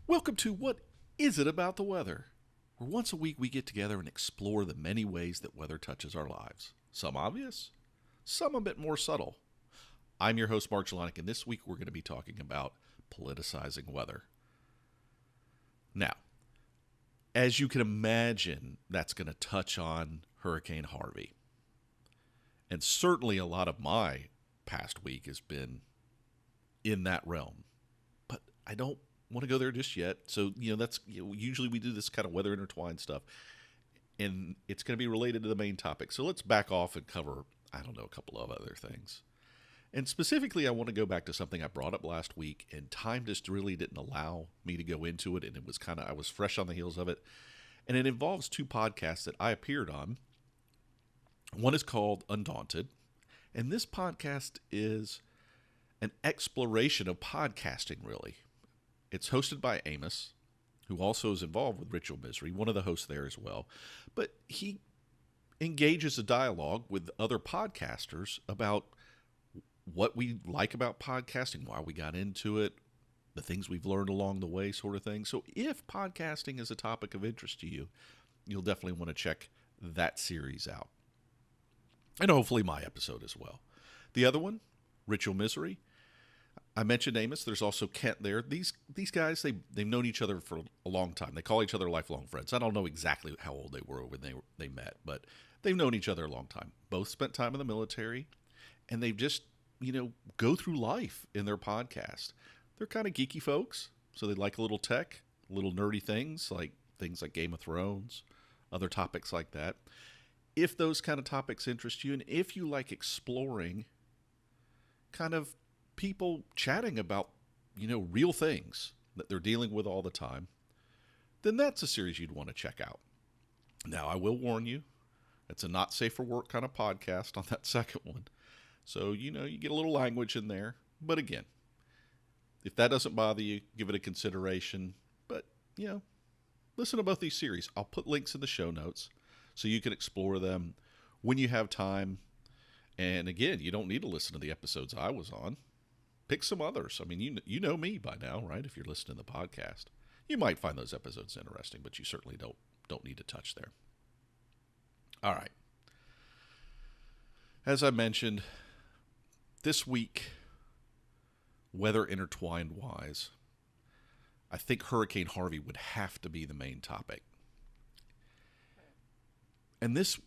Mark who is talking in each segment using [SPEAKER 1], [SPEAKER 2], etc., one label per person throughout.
[SPEAKER 1] Welcome to What Is It About the Weather? Where once a week we get together and explore the many ways that weather touches our lives. Some obvious, some a bit more subtle. I'm your host, Mark Jelonic, and this week we're going to be talking about politicizing weather. Now, as you can imagine, that's going to touch on Hurricane Harvey. And certainly a lot of my past week has been in that realm. But I don't want to go there just yet. So, that's usually we do this kind of weather intertwined stuff. And it's going to be related to the main topic. So let's back off and cover, a couple of other things. And specifically, I want to go back to something I brought up last week, and time just really didn't allow me to go into it. And it was I was fresh on the heels of it. And it involves two podcasts that I appeared on. One is called Undaunted. And this podcast is an exploration of podcasting, really. It's hosted by Amos, who also is involved with Ritual Misery, one of the hosts there as well. But he engages a dialogue with other podcasters about what we like about podcasting, why we got into it, the things we've learned along the way, sort of thing. So if podcasting is a topic of interest to you, you'll definitely want to check that series out. And hopefully my episode as well. The other one, Ritual Misery. I mentioned Amos. There's also Kent there. These guys, they've known each other for a long time. They call each other lifelong friends. I don't know exactly how old they were when they met, but they've known each other a long time. Both spent time in the military, and they've just, go through life in their podcast. They're kind of geeky folks, so they like a little tech, little nerdy things like Game of Thrones, other topics like that. If those kind of topics interest you, and if you like exploring kind of people chatting about, real things that they're dealing with all the time, then that's a series you'd want to check out. Now, I will warn you, it's a not safe for work kind of podcast on that second one. So, you get a little language in there. But again, if that doesn't bother you, give it a consideration. But, listen to both these series. I'll put links in the show notes so you can explore them when you have time. And again, you don't need to listen to the episodes I was on. Pick some others. I mean, you know me by now, right? If you're listening to the podcast, you might find those episodes interesting, but you certainly don't need to touch there. All right. As I mentioned, this week, weather intertwined wise, I think Hurricane Harvey would have to be the main topic. And this,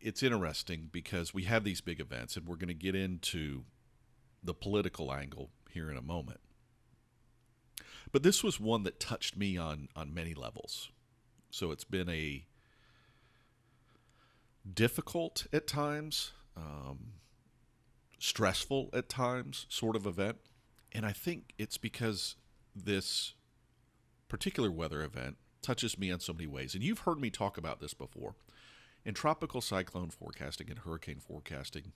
[SPEAKER 1] it's interesting because we have these big events, and we're going to get into the political angle here in a moment. But this was one that touched me on many levels. So it's been a difficult at times, stressful at times sort of event. And I think it's because this particular weather event touches me in so many ways. And you've heard me talk about this before. In tropical cyclone forecasting and hurricane forecasting,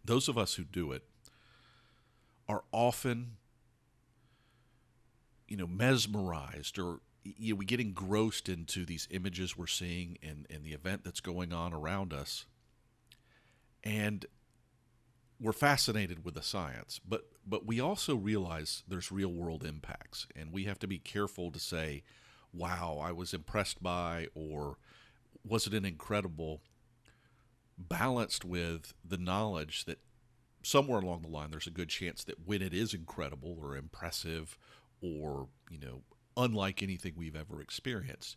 [SPEAKER 1] those of us who do it are often, mesmerized, or we get engrossed into these images we're seeing and the event that's going on around us. And we're fascinated with the science, but we also realize there's real world impacts, and we have to be careful to say, wow, I was impressed by, or was it an incredible, balanced with the knowledge that somewhere along the line there's a good chance that when it is incredible or impressive or, unlike anything we've ever experienced,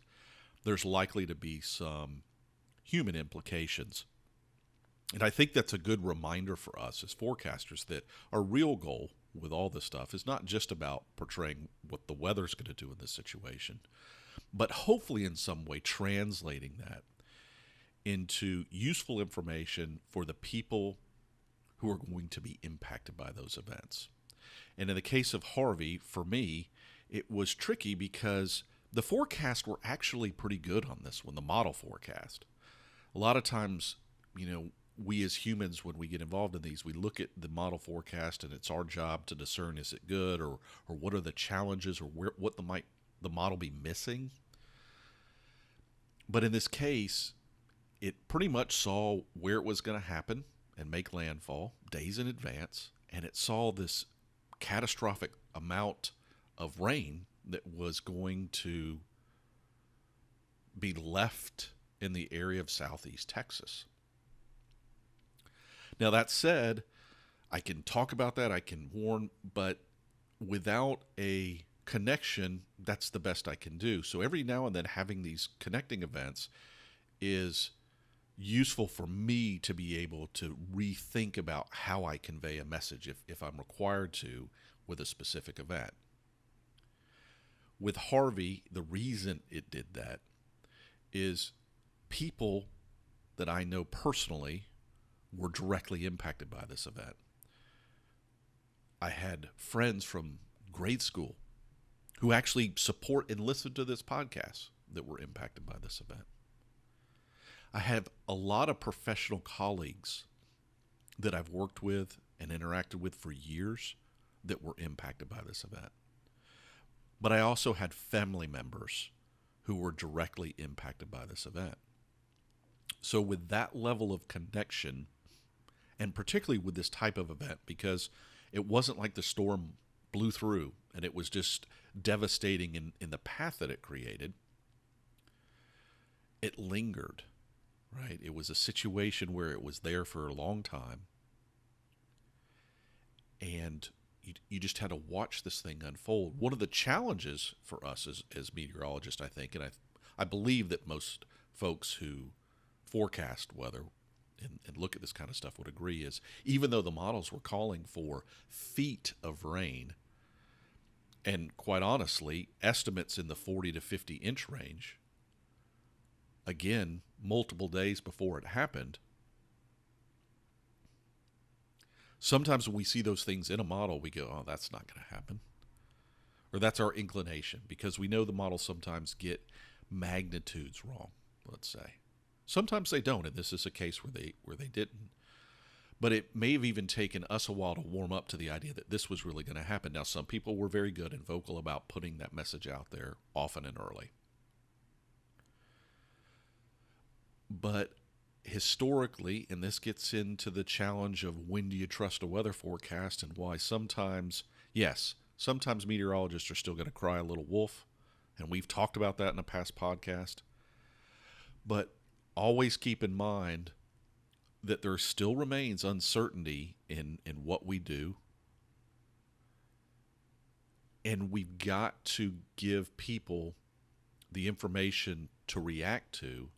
[SPEAKER 1] there's likely to be some human implications. And I think that's a good reminder for us as forecasters that our real goal with all this stuff is not just about portraying what the weather's going to do in this situation, but hopefully in some way translating that into useful information for the people who are going to be impacted by those events. And in the case of Harvey, for me, it was tricky because the forecasts were actually pretty good on this one, the model forecast. A lot of times, we as humans, when we get involved in these, we look at the model forecast and it's our job to discern, is it good, or what are the challenges, or what the model be missing. But in this case, it pretty much saw where it was going to happen and make landfall days in advance, and it saw this catastrophic amount of rain that was going to be left in the area of southeast Texas. Now, that said, I can talk about that, I can warn, but without a connection, that's the best I can do. So every now and then having these connecting events is useful for me to be able to rethink about how I convey a message if I'm required to with a specific event. With Harvey, the reason it did that is people that I know personally were directly impacted by this event. I had friends from grade school who actually support and listen to this podcast that were impacted by this event. I have a lot of professional colleagues that I've worked with and interacted with for years that were impacted by this event. But I also had family members who were directly impacted by this event. So with that level of connection, and particularly with this type of event, because it wasn't like the storm blew through and it was just devastating in the path that it created, it lingered, right? It was a situation where it was there for a long time. And you just had to watch this thing unfold. One of the challenges for us as meteorologists, I think, and I believe that most folks who forecast weather and look at this kind of stuff would agree, is even though the models were calling for feet of rain, and quite honestly, estimates in the 40 to 50 inch range, again, multiple days before it happened, sometimes when we see those things in a model, we go, oh, that's not going to happen. Or that's our inclination, because we know the models sometimes get magnitudes wrong, let's say. Sometimes they don't, and this is a case where they didn't. But it may have even taken us a while to warm up to the idea that this was really going to happen. Now, some people were very good and vocal about putting that message out there often and early. But historically, and this gets into the challenge of when do you trust a weather forecast and why sometimes, yes, sometimes meteorologists are still going to cry a little wolf, and we've talked about that in a past podcast. But always keep in mind that there still remains uncertainty in what we do. And we've got to give people the information to react to,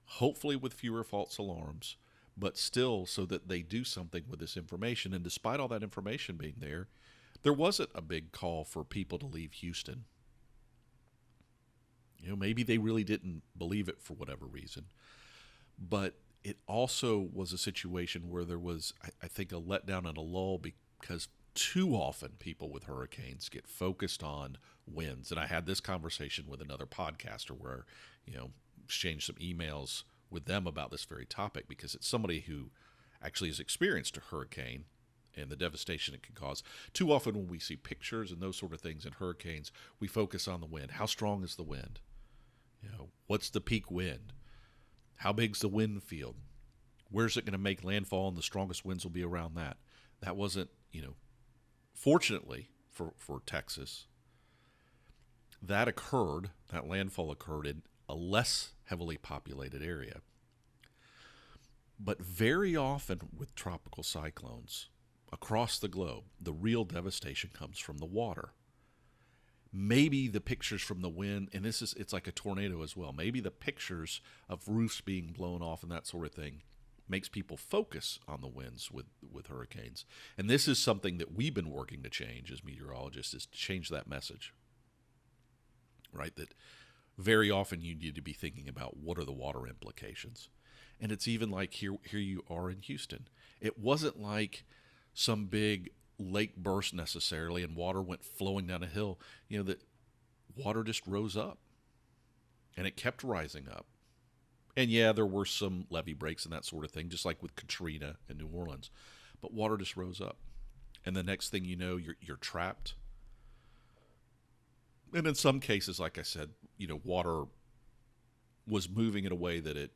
[SPEAKER 1] hopefully with fewer false alarms, but still so that they do something with this information. And despite all that information being there wasn't a big call for people to leave Houston. You know, maybe they really didn't believe it for whatever reason. But it also was a situation where there was, I think, a letdown and a lull because too often people with hurricanes get focused on winds. And I had this conversation with another podcaster where, exchanged some emails with them about this very topic, because it's somebody who actually has experienced a hurricane and the devastation it can cause. Too often when we see pictures and those sort of things in hurricanes, we focus on the wind. How strong is the wind? What's the peak wind? How big's the wind field? Where's it going to make landfall? And the strongest winds will be around that. That wasn't, fortunately for Texas, that landfall occurred in a less heavily populated area. But very often with tropical cyclones across the globe, the real devastation comes from the water. Maybe the pictures from the wind, and it's like a tornado as well. Maybe the pictures of roofs being blown off and that sort of thing makes people focus on the winds with hurricanes. And this is something that we've been working to change as meteorologists, is to change that message, right? That very often you need to be thinking about what are the water implications. And it's even like here you are in Houston. It wasn't like some big lake burst necessarily and water went flowing down a hill. That water just rose up and it kept rising up. And yeah, there were some levee breaks and that sort of thing, just like with Katrina in New Orleans. But water just rose up. And the next thing you know, you're trapped. And in some cases, like I said, water was moving in a way that it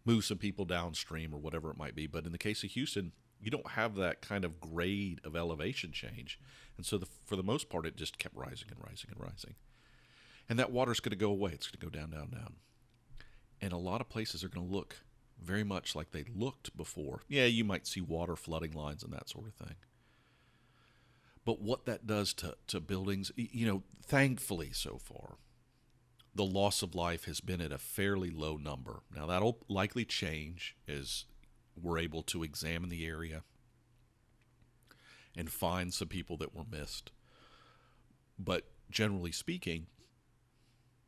[SPEAKER 1] moved some people downstream or whatever it might be. But in the case of Houston, You don't have that kind of grade of elevation change. And so for the most part, it just kept rising and rising and rising. And that water's going to go away. It's going to go down, down, down. And a lot of places are going to look very much like they looked before. Yeah, you might see water flooding lines and that sort of thing. But what that does to buildings, thankfully so far, the loss of life has been at a fairly low number. Now, that'll likely change as we're able to examine the area and find some people that were missed. But generally speaking,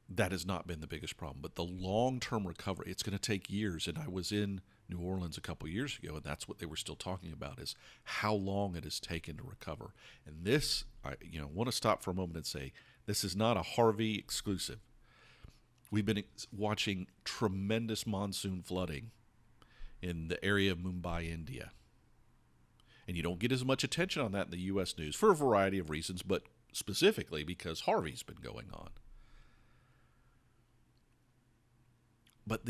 [SPEAKER 1] that has not been the biggest problem. But the long-term recovery, it's going to take years. And I was in New Orleans a couple of years ago, and that's what they were still talking about, is how long it has taken to recover. And this, I want to stop for a moment and say, this is not a Harvey exclusive. We've been watching tremendous monsoon flooding in the area of Mumbai, India. And you don't get as much attention on that in the U.S. news for a variety of reasons, but specifically because Harvey's been going on. But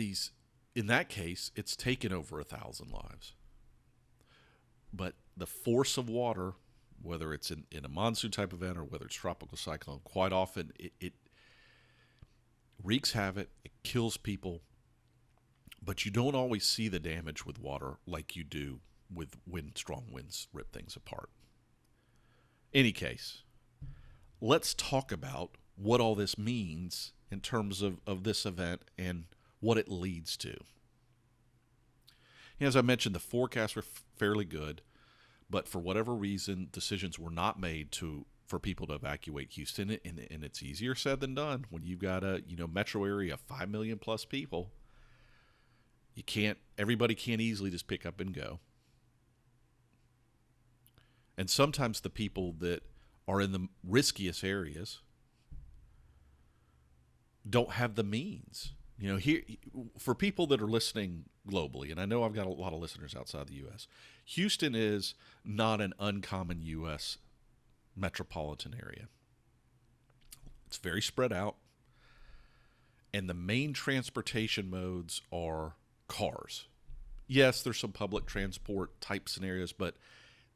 [SPEAKER 1] in that case, it's taken over 1,000 lives. But the force of water, whether it's in a monsoon type event or whether it's tropical cyclone, quite often it wreaks havoc, it kills people, but you don't always see the damage with water like you do with strong winds rip things apart. Any case, let's talk about what all this means in terms of this event and what it leads to. As I mentioned, the forecasts were fairly good, but for whatever reason, decisions were not made for people to evacuate Houston, and it's easier said than done. When you've got a metro area of 5 million plus people, everybody can't easily just pick up and go. And sometimes the people that are in the riskiest areas don't have the means. Here, for people that are listening globally, and I know I've got a lot of listeners outside the U.S., Houston is not an uncommon U.S. metropolitan area. It's very spread out, and the main transportation modes are cars. Yes, there's some public transport type scenarios, but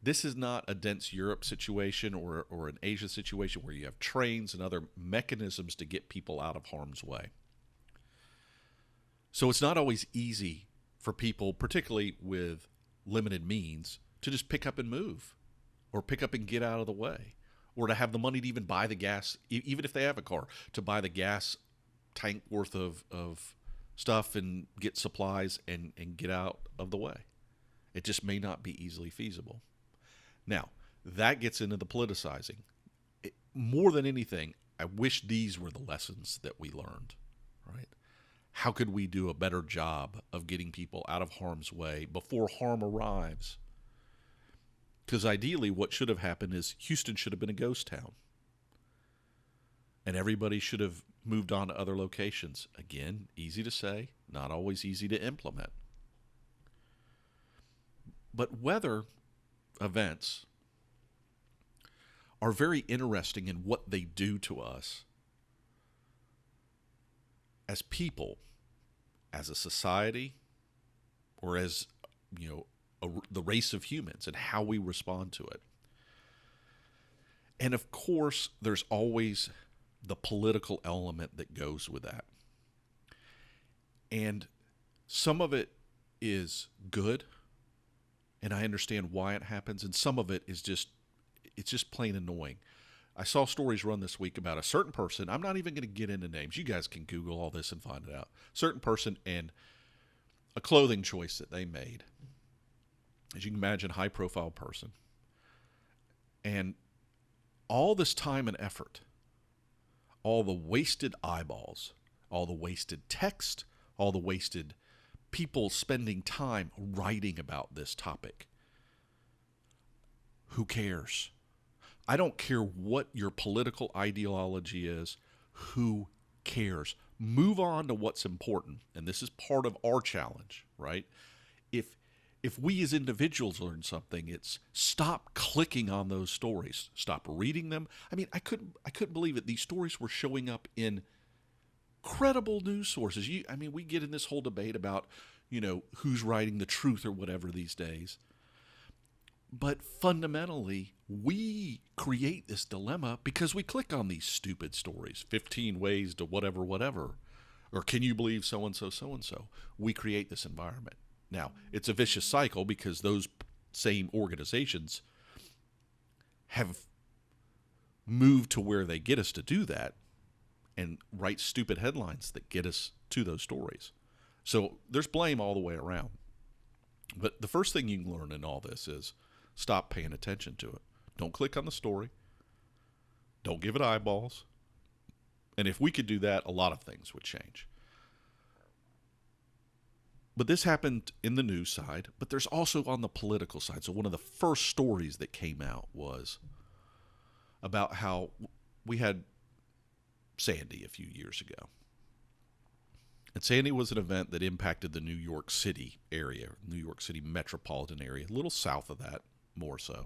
[SPEAKER 1] this is not a dense Europe situation or an Asia situation where you have trains and other mechanisms to get people out of harm's way. So it's not always easy for people, particularly with limited means, to just pick up and move or pick up and get out of the way, or to have the money to even buy the gas, even if they have a car, to buy the gas tank worth of stuff and get supplies and get out of the way. It just may not be easily feasible. Now, that gets into the politicizing. More than anything, I wish these were the lessons that we learned, right? How could we do a better job of getting people out of harm's way before harm arrives? Because ideally what should have happened is Houston should have been a ghost town. And everybody should have moved on to other locations. Again, easy to say, not always easy to implement. But weather events are very interesting in what they do to us as people, as a society, or as, the race of humans, and how we respond to it. And of course, there's always the political element that goes with that. And some of it is good, and I understand why it happens, and some of it is it's just plain annoying. I saw stories run this week about a certain person. I'm not even going to get into names. You guys can Google all this and find it out. Certain person and a clothing choice that they made. As you can imagine, high-profile person. And all this time and effort, all the wasted eyeballs, all the wasted text, all the wasted people spending time writing about this topic. Who cares? I don't care what your political ideology is. Who cares? Move on to what's important. And this is part of our challenge, right? If we as individuals learn something, it's stop clicking on those stories. Stop reading them. I mean, I couldn't believe it. These stories were showing up in credible news sources. We get in this whole debate about, who's writing the truth or whatever these days. But fundamentally, we create this dilemma because we click on these stupid stories, 15 ways to whatever, whatever, or can you believe so-and-so, so-and-so. We create this environment. Now, it's a vicious cycle because those same organizations have moved to where they get us to do that and write stupid headlines that get us to those stories. So there's blame all the way around. But the first thing you can learn in all this is stop paying attention to it. Don't click on the story. Don't give it eyeballs. And if we could do that, a lot of things would change. But this happened in the news side, but there's also on the political side. So one of the first stories that came out was about how we had Sandy a few years ago. And Sandy was an event that impacted the New York City area, New York City metropolitan area, a little south of that, more so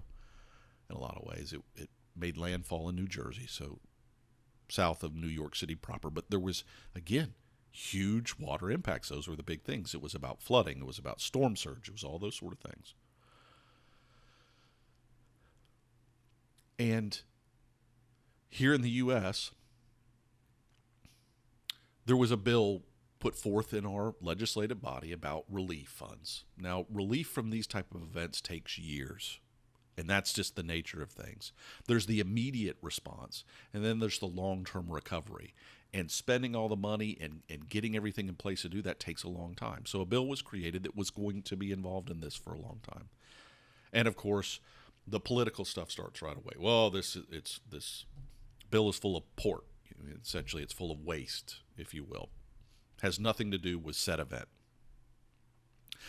[SPEAKER 1] in a lot of ways. It made landfall in New Jersey, so south of New York City proper. But there was, again, huge water impacts. Those were the big things. It was about flooding. It was about storm surge. It was all those sort of things. And here in the U.S., there was a bill put forth in our legislative body about relief funds. Now, relief from these type of events takes years, and that's just the nature of things. There's the immediate response, and then there's the long-term recovery. And spending all the money and getting everything in place to do that takes a long time. So a bill was created that was going to be involved in this for a long time. And, of course, the political stuff starts right away. Well, this bill is full of port. Essentially, it's full of waste, if you will. Has nothing to do with said event.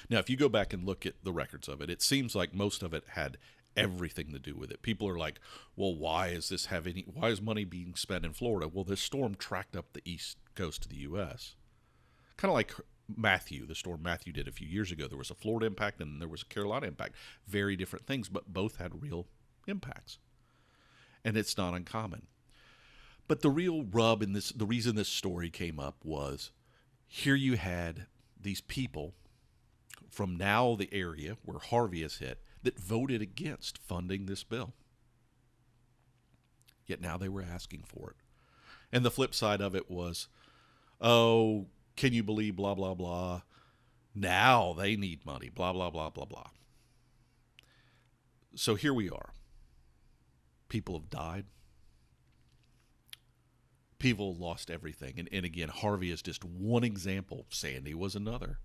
[SPEAKER 1] Now, if you go back and look at the records of it, it seems like most of it had everything to do with it. People are like, well, why is money being spent in Florida? Well, this storm tracked up the east coast of the U.S. Kind of like the storm Matthew did a few years ago. There was a Florida impact and there was a Carolina impact. Very different things, but both had real impacts. And it's not uncommon. But the real rub in this, the reason this story came up was, here you had these people from now the area where Harvey has hit that voted against funding this bill. Yet now they were asking for it. And the flip side of it was, oh, can you believe blah, blah, blah. Now they need money, blah, blah, blah, blah, blah. So here we are. People have died. People lost everything. And again, Harvey is just one example. Sandy was another.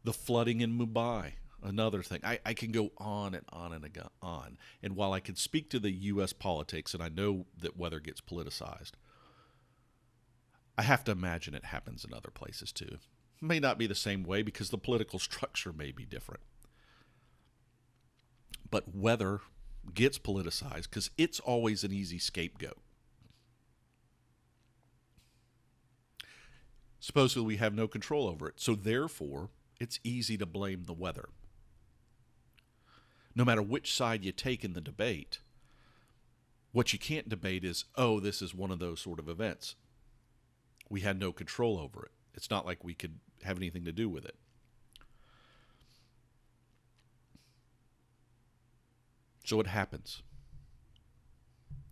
[SPEAKER 1] The flooding in Mumbai, another thing. I can go on and on and on. And while I can speak to the U.S. politics, and I know that weather gets politicized, I have to imagine it happens in other places too. It may not be the same way because the political structure may be different. But weather gets politicized because it's always an easy scapegoat. Supposedly we have no control over it, so therefore it's easy to blame the weather. No matter which side you take in the debate, what you can't debate is, oh, this is one of those sort of events. We had no control over it. It's not like we could have anything to do with it. So it happens.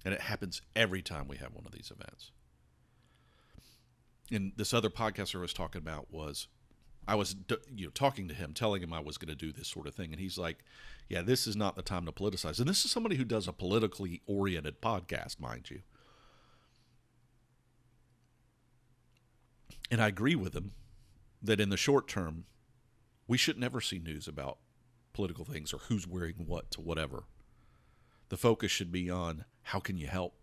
[SPEAKER 1] And it happens every time we have one of these events. And this other podcaster I was talking about I was talking to him, telling him I was going to do this sort of thing. And he's like, yeah, this is not the time to politicize. And this is somebody who does a politically oriented podcast, mind you. And I agree with him that in the short term, we should never see news about political things or who's wearing what to whatever. The focus should be on how can you help?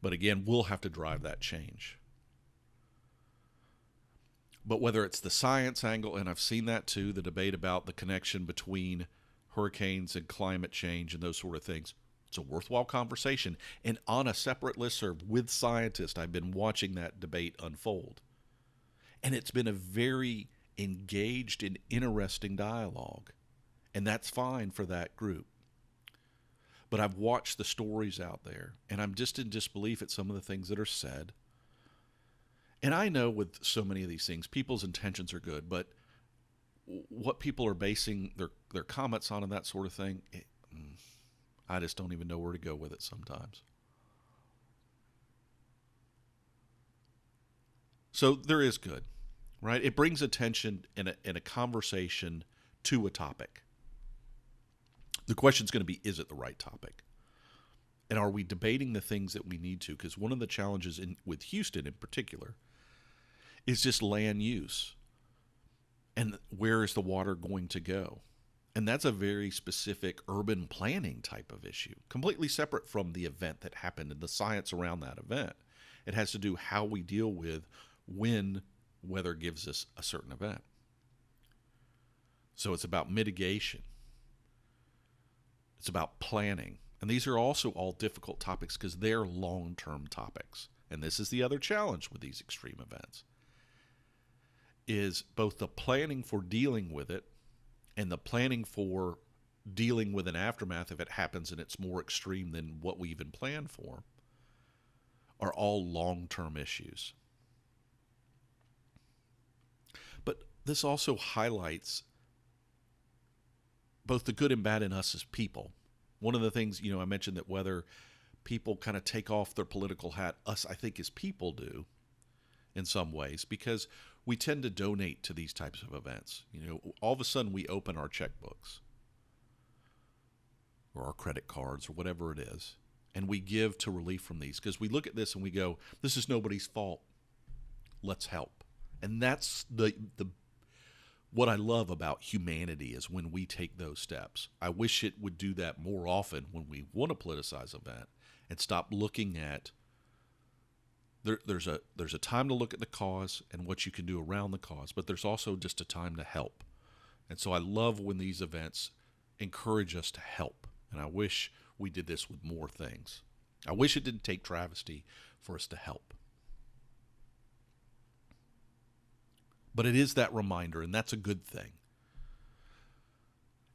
[SPEAKER 1] But again, we'll have to drive that change. But whether it's the science angle, and I've seen that too, the debate about the connection between hurricanes and climate change and those sort of things, it's a worthwhile conversation. And on a separate listserv with scientists, I've been watching that debate unfold. And it's been a very engaged and interesting dialogue. And that's fine for that group. But I've watched the stories out there, and I'm just in disbelief at some of the things that are said. And I know with so many of these things, people's intentions are good, but what people are basing their comments on and that sort of thing, I just don't even know where to go with it sometimes. So there is good, right? It brings attention in a conversation to a topic. The question is going to be, is it the right topic? And are we debating the things that we need to? Because one of the challenges with Houston in particular is just land use. And where is the water going to go? And that's a very specific urban planning type of issue, completely separate from the event that happened and the science around that event. It has to do how we deal with when weather gives us a certain event. So it's about mitigation. It's about planning. And these are also all difficult topics because they're long-term topics. And this is the other challenge with these extreme events, is both the planning for dealing with it and the planning for dealing with an aftermath if it happens and it's more extreme than what we even planned for are all long-term issues. But this also highlights both the good and bad in us as people. One of the things, I mentioned that whether people kind of take off their political hat, us, I think, as people do in some ways, because we tend to donate to these types of events. All of a sudden we open our checkbooks or our credit cards or whatever it is, and we give to relief from these because we look at this and we go, this is nobody's fault. Let's help. And that's the what I love about humanity is when we take those steps. I wish it would do that more often when we want to politicize an event and stop looking at there's a time to look at the cause and what you can do around the cause, but there's also just a time to help. And so I love when these events encourage us to help. And I wish we did this with more things. I wish it didn't take travesty for us to help. But it is that reminder, and that's a good thing.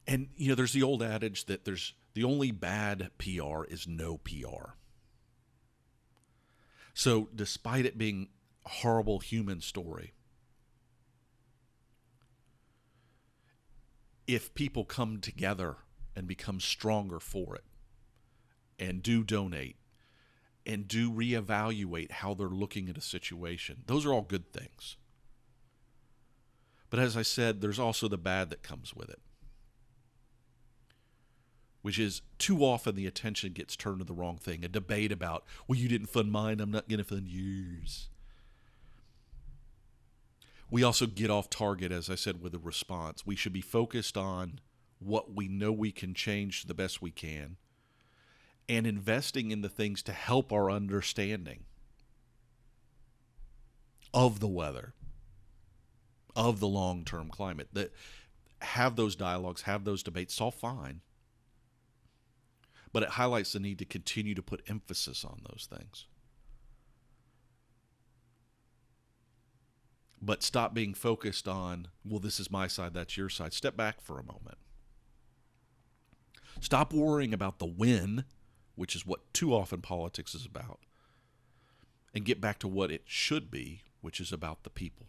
[SPEAKER 1] And, there's the old adage that there's the only bad PR is no PR. So despite it being a horrible human story, if people come together and become stronger for it and do donate and do reevaluate how they're looking at a situation, those are all good things. But as I said, there's also the bad that comes with it, which is too often the attention gets turned to the wrong thing. A debate about, well, you didn't fund mine, I'm not going to fund yours. We also get off target, as I said, with a response. We should be focused on what we know we can change to the best we can and investing in the things to help our understanding of the weather, of the long-term climate. That have those dialogues, have those debates, it's all fine. But it highlights the need to continue to put emphasis on those things. But stop being focused on, well, this is my side, that's your side. Step back for a moment. Stop worrying about the win, which is what too often politics is about, and get back to what it should be, which is about the people.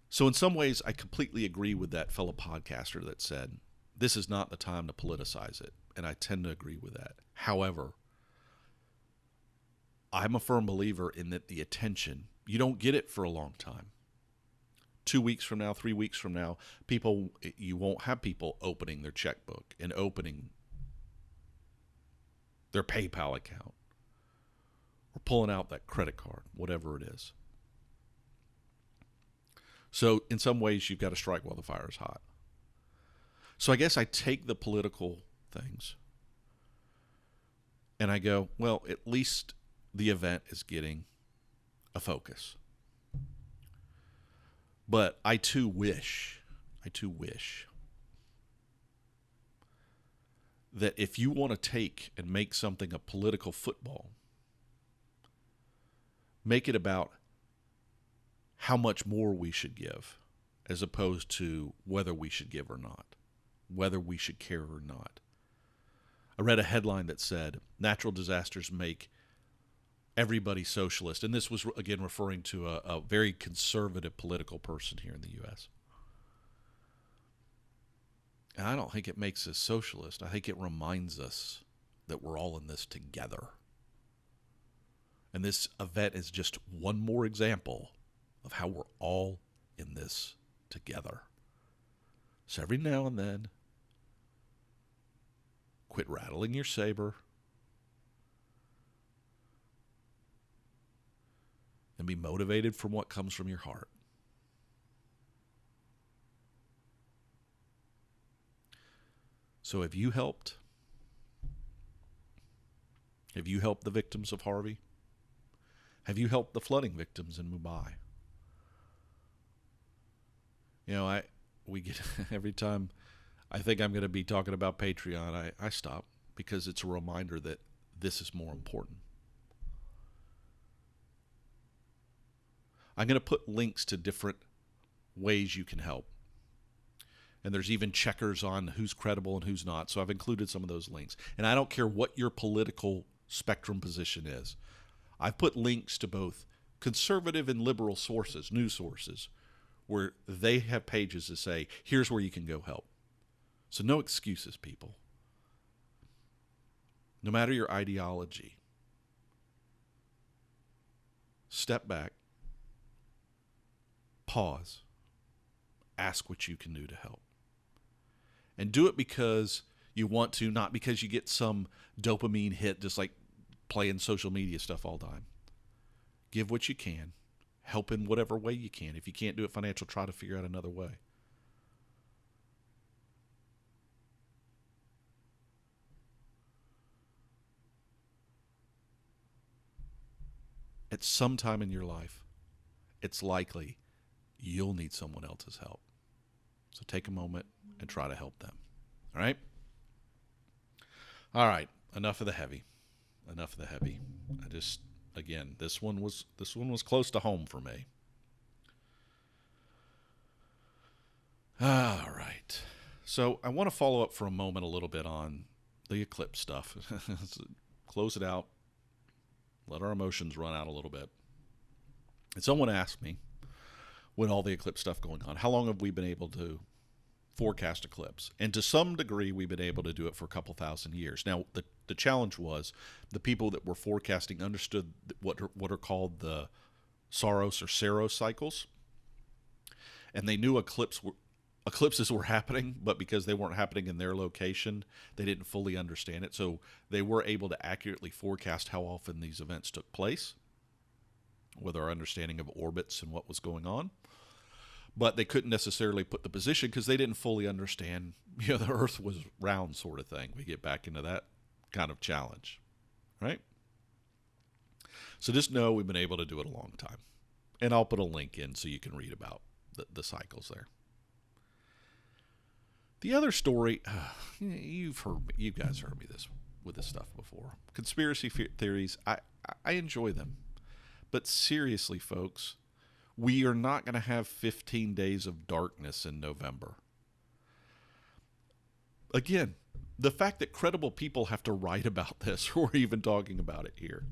[SPEAKER 1] So in some ways, I completely agree with that fellow podcaster that said, this is not the time to politicize it, and I tend to agree with that. However, I'm a firm believer in that the attention, you don't get it for a long time. 2 weeks from now, 3 weeks from now, you won't have people opening their checkbook and opening their PayPal account or pulling out that credit card, whatever it is. So in some ways, you've got to strike while the fire is hot. So I guess I take the political things and I go, well, at least the event is getting a focus. But I too wish that if you want to take and make something a political football, make it about how much more we should give as opposed to whether we should give or not, whether we should care or not. I read a headline that said natural disasters make everybody socialist. And this was, again, referring to a very conservative political person here in the U.S. And I don't think it makes us socialist. I think it reminds us that we're all in this together. And this event is just one more example of how we're all in this together. So every now and then, quit rattling your saber and be motivated from what comes from your heart. So have you helped? Have you helped the victims of Harvey? Have you helped the flooding victims in Mumbai? You know, we get every time I think I'm going to be talking about Patreon, I stop because it's a reminder that this is more important. I'm going to put links to different ways you can help. And there's even checkers on who's credible and who's not. So I've included some of those links. And I don't care what your political spectrum position is. I've put links to both conservative and liberal sources, news sources, where they have pages that say, here's where you can go help. So no excuses, people. No matter your ideology, step back, pause, ask what you can do to help. And do it because you want to, not because you get some dopamine hit just like playing social media stuff all the time. Give what you can. Help in whatever way you can. If you can't do it financial, try to figure out another way. At some time in your life, it's likely you'll need someone else's help. So take a moment and try to help them. All right? All right. Enough of the heavy. Enough of the heavy. Again, this one was close to home for me. All right. So I want to follow up for a moment a little bit on the eclipse stuff. Close it out. Let our emotions run out a little bit. And someone asked me, with all the eclipse stuff going on, how long have we been able to forecast eclipse? And to some degree, we've been able to do it for a couple thousand years. Now, the challenge was the people that were forecasting understood what are called the Saros or Saros cycles. And they knew eclipses were happening, but because they weren't happening in their location, they didn't fully understand it. So they were able to accurately forecast how often these events took place, with our understanding of orbits and what was going on. But they couldn't necessarily put the position because they didn't fully understand, the Earth was round sort of thing. We get back into that kind of challenge, right? So just know we've been able to do it a long time. And I'll put a link in so you can read about the cycles there. The other story, you guys heard me with this stuff before. Conspiracy theories, I enjoy them. But seriously, folks, we are not going to have 15 days of darkness in November. Again, the fact that credible people have to write about this, or even talking about it here.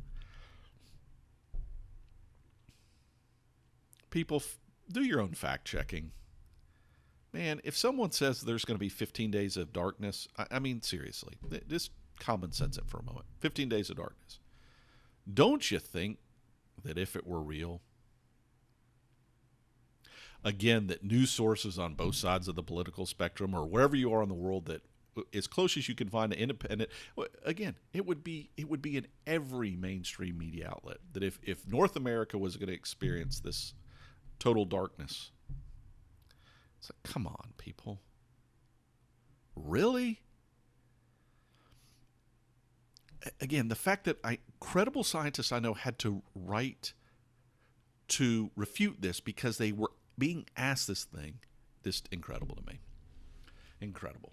[SPEAKER 1] People, do your own fact checking. Man, if someone says there's going to be 15 days of darkness, I mean, seriously, just common sense it for a moment. 15 days of darkness. Don't you think that if it were real, again, that news sources on both sides of the political spectrum, or wherever you are in the world, that as close as you can find an independent, again, it would be in every mainstream media outlet, that if North America was going to experience this total darkness, it's like, come on, people. Really? Again, the fact that credible scientists I know had to write to refute this because they were being asked this thing, this incredible to me. Incredible.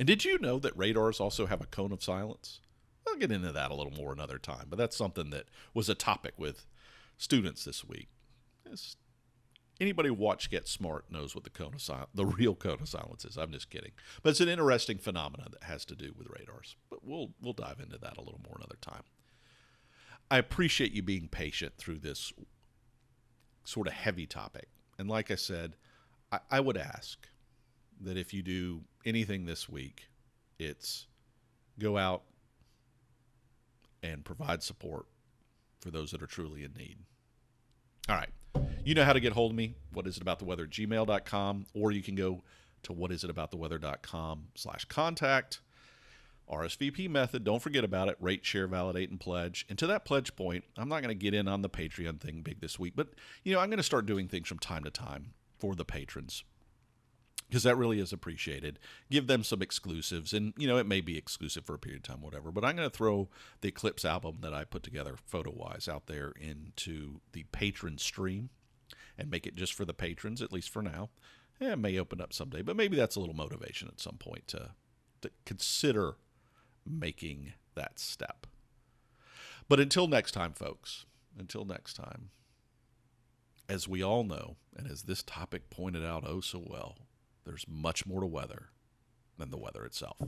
[SPEAKER 1] And did you know that radars also have a cone of silence? I'll get into that a little more another time, but that's something that was a topic with students this week. Anybody who watched Get Smart knows what the real cone of silence is. I'm just kidding. But it's an interesting phenomenon that has to do with radars. But we'll dive into that a little more another time. I appreciate you being patient through this sort of heavy topic. And like I said, I would ask that if you do anything this week, it's go out and provide support for those that are truly in need. All right. You know how to get hold of me. whatisitabouttheweather@gmail.com, or you can go to whatisitabouttheweather.com/contact. RSVP method, don't forget about it. Rate, share, validate, and pledge. And to that pledge point, I'm not going to get in on the Patreon thing big this week, but I'm going to start doing things from time to time for the patrons, because that really is appreciated. Give them some exclusives, and it may be exclusive for a period of time, whatever, but I'm going to throw the Eclipse album that I put together photo-wise out there into the patron stream and make it just for the patrons, at least for now. It may open up someday, but maybe that's a little motivation at some point to consider making that step. But until next time, folks, as we all know, and as this topic pointed out oh so well, there's much more to weather than the weather itself.